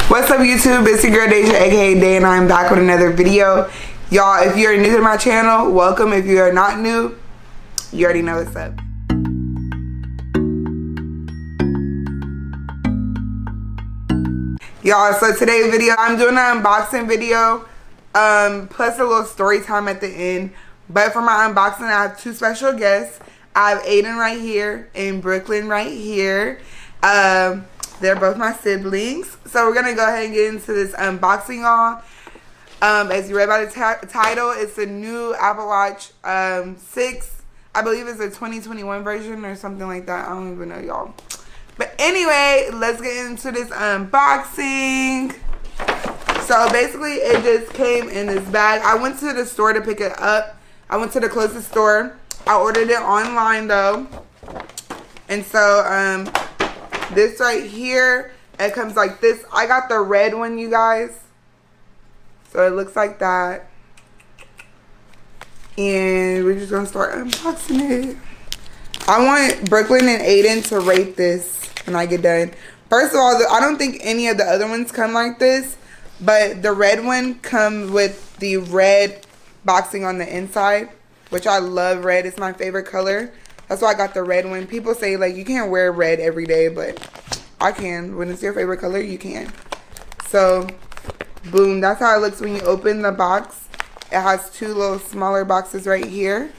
What's up YouTube? It's your girl Daejha, aka Day, and I'm back with another video. Y'all, if you're new to my channel, welcome. If you are not new, you already know what's up. Y'all, so today's video, I'm doing an unboxing video, plus a little story time at the end. But for my unboxing, I have two special guests. I have Aiden right here and Brooklyn right here. They're both my siblings. So we're going to go ahead and get into this unboxing, y'all. As you read by the title, it's a new Apple Watch 6. I believe it's a 2021 version or something like that. I don't even know, y'all. But anyway, let's get into this unboxing. So basically, it just came in this bag. I went to the store to pick it up. I went to the closest store. I ordered it online, though. And so, this right here, it comes like this. I got the red one, you guys. So it looks like that. And we're just gonna start unboxing it. I want Brooklyn and Aiden to rate this when I get done. First of all, I don't think any of the other ones come like this. But the red one comes with the red boxing on the inside, which I love red. It's my favorite color. That's why I got the red one. People say, like, you can't wear red every day, but I can. When it's your favorite color, you can. So, boom. That's how it looks when you open the box. It has two little smaller boxes right here.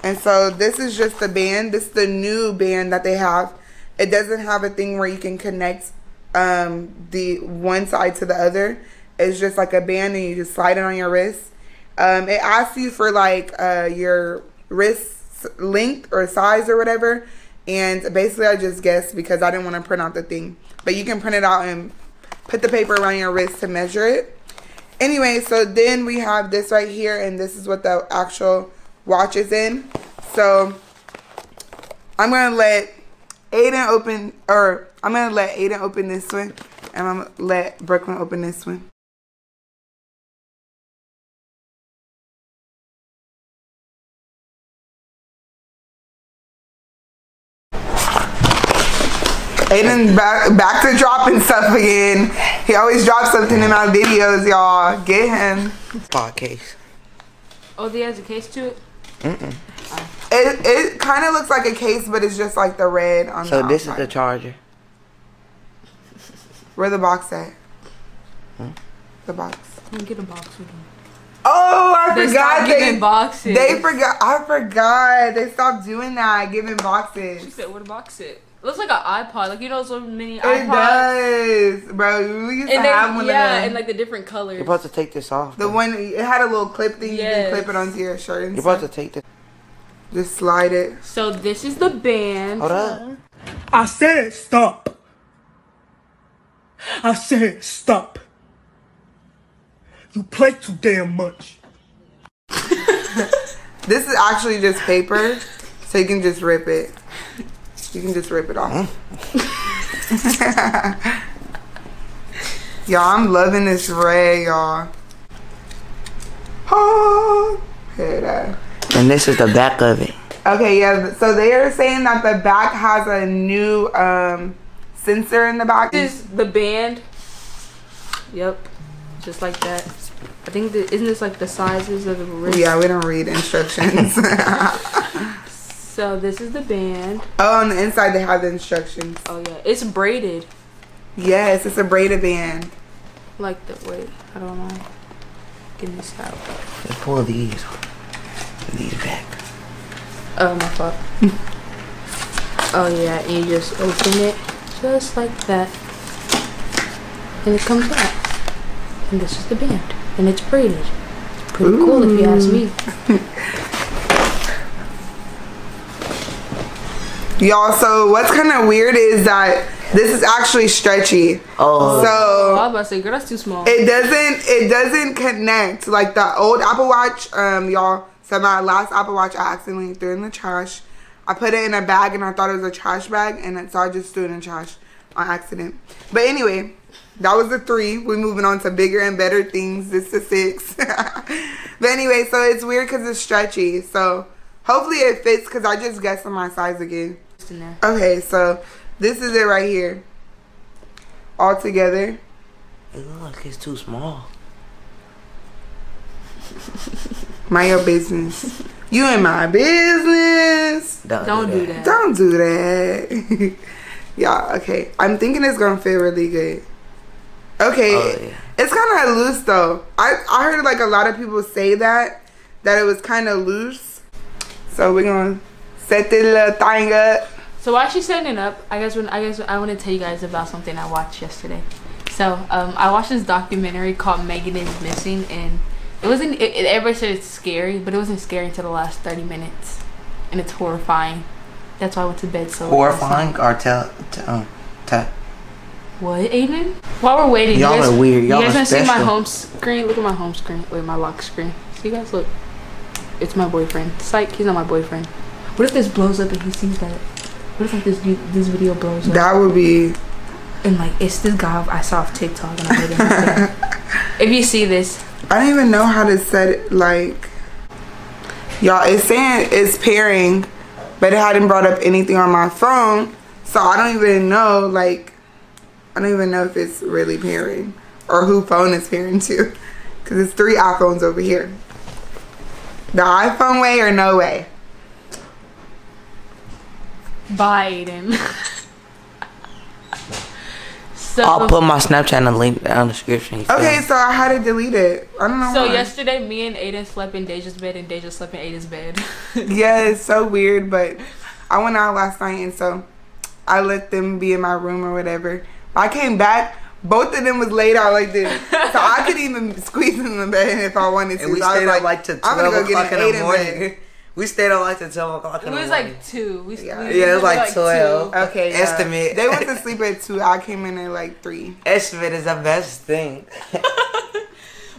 And so, this is just the band. This is the new band that they have. It doesn't have a thing where you can connect the one side to the other. It's just like a band, and you just slide it on your wrist. It asks you for, like, your wrist length or size or whatever, and basically I just guessed because I didn't want to print out the thing, but you can print it out and put the paper around your wrist to measure it. Anyway, so then we have this right here, and this is what the actual watch is in. So I'm gonna let Aiden open, or I'm gonna let Aiden open this one, and I'm gonna let Brooklyn open this one. Aiden back to dropping stuff again. He always drops something in my videos, y'all. Get him. Pod case. Oh, he has a case to it? It kind of looks like a case, but it's just like the red on the outside. So this is the charger. Where the box at? The box. Let me get a box with him. Oh, I forgot. Giving boxes. They forgot. I forgot. They stopped doing that, giving boxes. She said, where the box at? It looks like an iPod, like, you know, those mini It iPods. does, bro. We used to have one of them. Yeah, and like the different colors. You're supposed to take this off. The one, it had a little clip thing. Yes. You can clip it onto your shirt and You're stuff. supposed to take this. Just slide it. So this is the band. Hold up. I said stop. I said stop. You play too damn much. This is actually just paper, so you can just rip it. You can just rip it off. Y'all, I'm loving this red, y'all. Oh, And this is the back of it. okay, yeah. So they are saying that the back has a new sensor in the back. This is the band. Yep, just like that. I think isn't this like the sizes of the wrist? Yeah, we don't read instructions. So this is the band. Oh, on the inside they have the instructions. Oh yeah, it's braided. Yes, it's a braided band. Like the wait, I don't know. Get this out. Let's pull these back. Oh my fault. Oh yeah, and you just open it just like that, and it comes out. And this is the band, and it's braided. Pretty cool if you ask me. Y'all, so what's kind of weird is that this is actually stretchy. Oh. So I was about to say, girl, that's too small. it doesn't connect like the old Apple Watch. Y'all, so my last Apple Watch I accidentally threw in the trash. I put it in a bag and I thought it was a trash bag, and so I just threw it in the trash on accident. But anyway, that was the 3. We're moving on to bigger and better things. This is 6. But anyway, so it's weird because it's stretchy. So hopefully it fits, because I just guessed on my size again. In there. Okay, so this is it right here, all together. It looks like it's too small. Mind your business. You in my business. Don't do that. Don't do that. Yeah, okay. I'm thinking it's gonna fit really good. Okay. Oh, yeah. It's kind of loose though. I heard like a lot of people say that it was kind of loose. So we're gonna set this little thing up. So while she's setting it up, I guess I want to tell you guys about something I watched yesterday. So I watched this documentary called Megan is Missing, and it wasn't. Everybody said it's scary, but it wasn't scary until the last 30 minutes, and it's horrifying. That's why I went to bed so late. Horrifying or What, Aiden? While we're waiting, y'all are weird. Y'all you guys are want to see my special. home screen? Look at my home screen. Wait, my lock screen. See, guys, look. It's my boyfriend. Psych, he's not my boyfriend. What if this blows up and he sees that? What if like this video blows up? That would be. And like it's this guy I saw off TikTok and I heard him. If you see this, I don't even know how to set it. Like, y'all, it's saying it's pairing, but it hadn't brought up anything on my phone, so I don't even know. Like, I don't even know if it's really pairing or who phone it's pairing to, because it's 3 iPhones over here. The iPhone way or no way? bye, Aiden. So I'll put my Snapchat in the link down in the description. Okay, so I had to delete it. I don't know So why. yesterday, me and Aiden slept in Daejha's bed, and Daejha slept in Aiden's bed. Yeah, it's so weird, but I went out last night, and so I let them be in my room or whatever. I came back, both of them was laid out like this, so I could even squeeze in the bed if I wanted to. And we So I was stayed up like till 12 I'm gonna go o'clock get in an the 8 morning. bed. We stayed up like till 12 o'clock It in the was morning. like 2. Yeah. Yeah, it was like 12. 2. Okay, yeah. Estimate. They went to sleep at 2. I came in at like 3. Estimate is the best thing.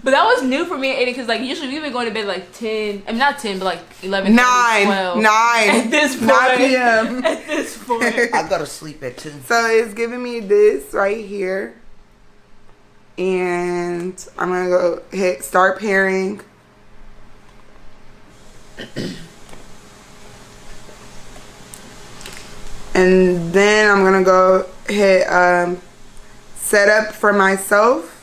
But that was new for me and Aiden because like usually we've been going to bed like 10. I mean not 10, but like 11, 9. 12. 9. At this point. 9 p.m. At this point. I go to sleep at 2. So it's giving me this right here. And I'm going to go hit start pairing. And then I'm going to go hit set up for myself.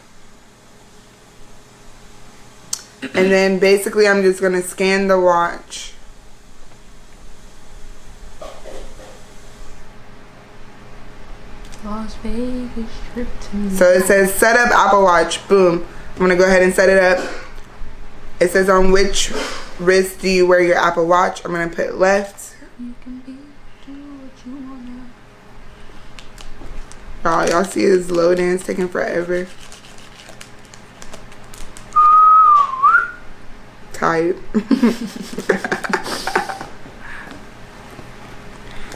And then basically I'm just going to scan the watch. Las Vegas trip to me. So it says set up Apple Watch. Boom. I'm going to go ahead and set it up. It says on which wrist do you wear your Apple Watch. I'm going to put left. You can be, do what you wanna. Y'all see this loading. It's taking forever. Type.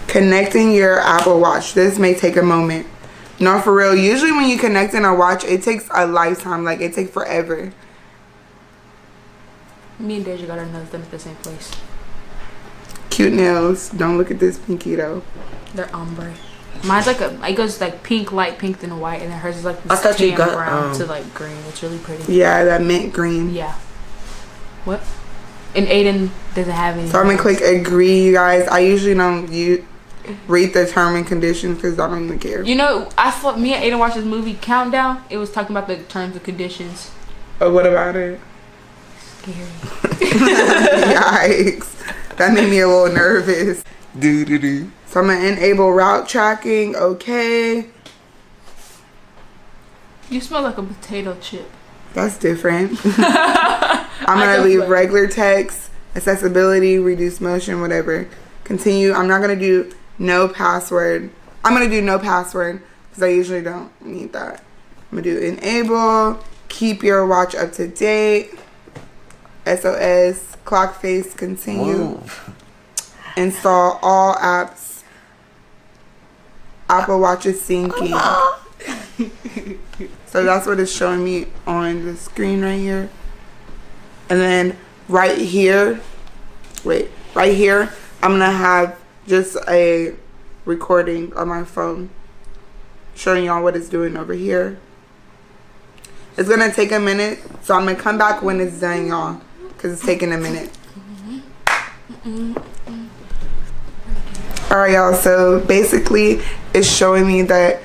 Connecting your Apple Watch. This may take a moment. No, for real. Usually when you connect in a watch, it takes a lifetime. Like, it takes forever. Me and Daejha got our nails done at the same place. Cute nails. Don't look at this pinky, though. They're ombre. Mine's like it goes like pink, light pink, then white, and then hers is like I this thought you tan got, brown to like green. It's really pretty. Yeah, that mint green. Yeah. What? And Aiden doesn't have any. So I'm gonna click agree, you guys. I usually don't read the term and conditions because I don't even care. You know, I thought me and Aiden watched this movie Countdown. It was talking about the terms and conditions. Oh, what about it? Scary. Yikes. That made me a little nervous. So I'm gonna enable route tracking. Okay. You smell like a potato chip. That's different. I'm gonna leave regular text, accessibility, reduce motion, whatever. Continue. I'm not gonna do no password. I'm gonna do no password because I usually don't need that. I'm gonna do enable, keep your watch up to date, SOS, clock face, continue, Move. install all apps. Apple Watch is syncing. So that's what it's showing me on the screen right here. And then right here, right here, I'm gonna have just a recording on my phone showing y'all what it's doing over here. It's gonna take a minute, so I'm gonna come back when it's done, y'all, because it's taking a minute. Alright, y'all, so basically it's showing me that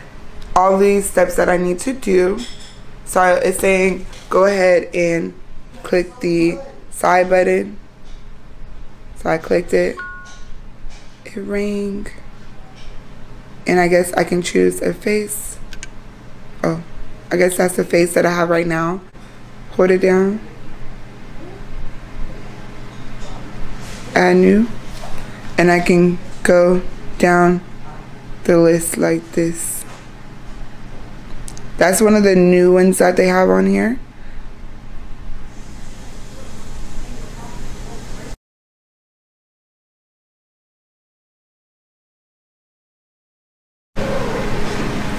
all these steps that I need to do, So it's saying go ahead and click the side button. So I clicked it. It rang. And I guess I can choose a face. Oh, I guess that's the face that I have right now. Hold it down. Add new. And I can go down the list like this. That's one of the new ones that they have on here.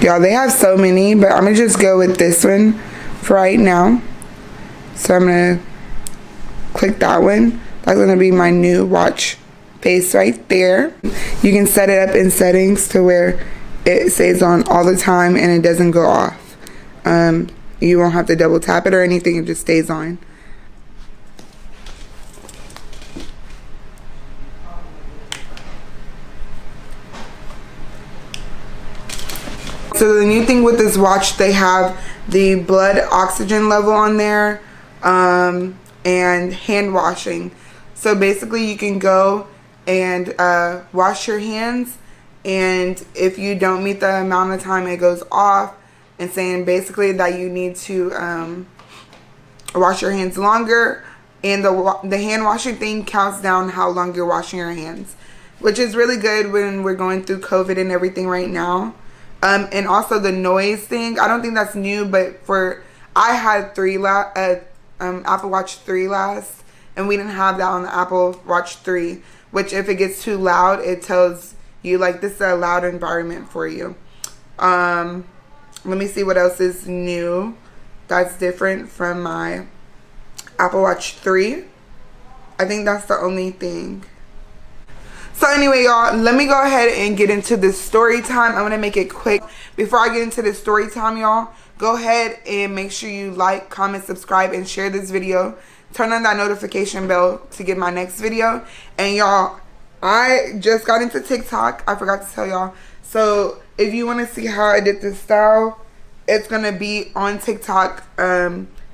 Y'all, they have so many, but I'm gonna just go with this one for right now. So I'm gonna click that one. That's gonna be my new watch face right there. You can set it up in settings to where it stays on all the time and it doesn't go off. You won't have to double tap it or anything, it just stays on. So the new thing with this watch, they have the blood oxygen level on there, and hand washing. So basically you can go and wash your hands, and if you don't meet the amount of time, it goes off, and saying basically that you need to wash your hands longer, and the hand washing thing counts down how long you're washing your hands, which is really good when we're going through COVID and everything right now. And also the noise thing, I don't think that's new, but I had Apple Watch 3 last, and we didn't have that on the Apple Watch 3, which if it gets too loud, it tells you like this is a loud environment for you. Let me see what else is new that's different from my Apple Watch 3. I think that's the only thing. So anyway, y'all, let me go ahead and get into this story time. I'm going to make it quick. Before I get into this story time, y'all, go ahead and make sure you like, comment, subscribe, and share this video. Turn on that notification bell to get my next video. And y'all, I just got into TikTok. I forgot to tell y'all. So if you want to see how I did this style, it's going to be on TikTok.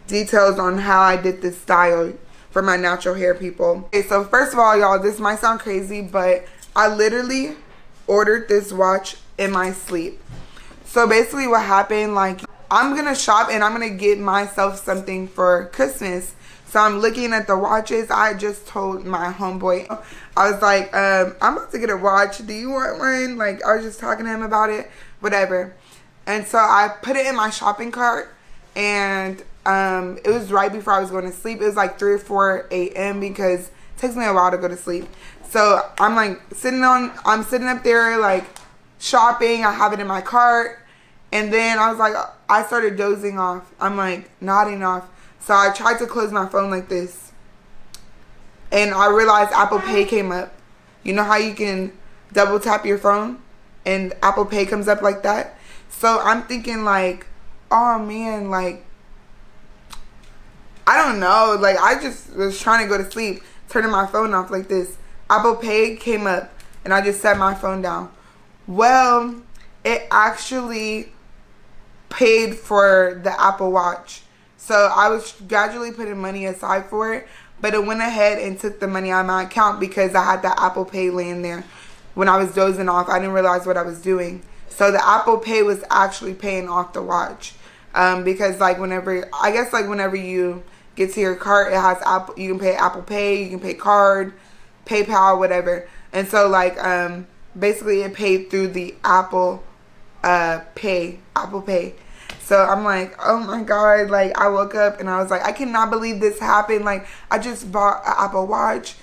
Details on how I did this style for my natural hair people. Okay, so first of all, y'all, this might sound crazy, but I literally ordered this watch in my sleep. So basically what happened, like, I'm gonna shop and I'm gonna get myself something for Christmas. So I'm looking at the watches. I just told my homeboy, I was like, I'm about to get a watch. Do you want one? Like, I was just talking to him about it, whatever. And so I put it in my shopping cart, and it was right before I was going to sleep. It was like 3 or 4 a.m. because it takes me a while to go to sleep. So I'm like I'm sitting up there like shopping. I have it in my cart, and then I was like, I started dozing off. I'm like nodding off. So I tried to close my phone like this, and I realized Apple Pay came up. You know how you can double tap your phone and Apple Pay comes up like that? So I'm thinking like, oh man, like, I don't know, like, I just was trying to go to sleep, turning my phone off like this. Apple Pay came up, and I just set my phone down. Well, it actually paid for the Apple Watch. So I was gradually putting money aside for it, but it went ahead and took the money out of my account because I had that Apple Pay laying there when I was dozing off. I didn't realize what I was doing. So the Apple Pay was actually paying off the watch. Because like whenever you get to your cart, it has Apple, you can pay Apple Pay, you can pay card, PayPal, whatever. And so like basically it paid through the Apple Pay. So I'm like, oh my god, like I woke up and I was like, I cannot believe this happened. Like I just bought an Apple Watch.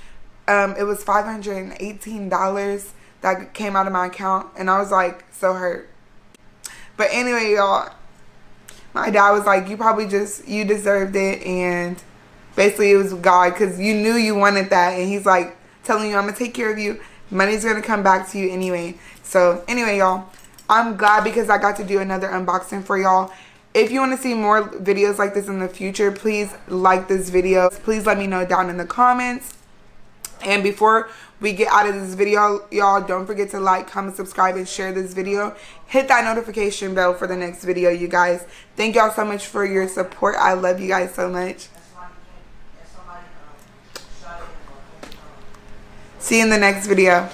It was $518 that came out of my account, and I was like so hurt. But anyway, y'all, my dad was like, you deserved it, and basically it was God, because you knew you wanted that, and he's like telling you, I'm gonna take care of you, money's gonna come back to you anyway. So anyway, y'all, I'm glad because I got to do another unboxing for y'all. If you want to see more videos like this in the future, please like this video. Please let me know down in the comments. And before we get out of this video, y'all, don't forget to like, comment, subscribe, and share this video. Hit that notification bell for the next video, you guys. Thank y'all so much for your support. I love you guys so much. See you in the next video.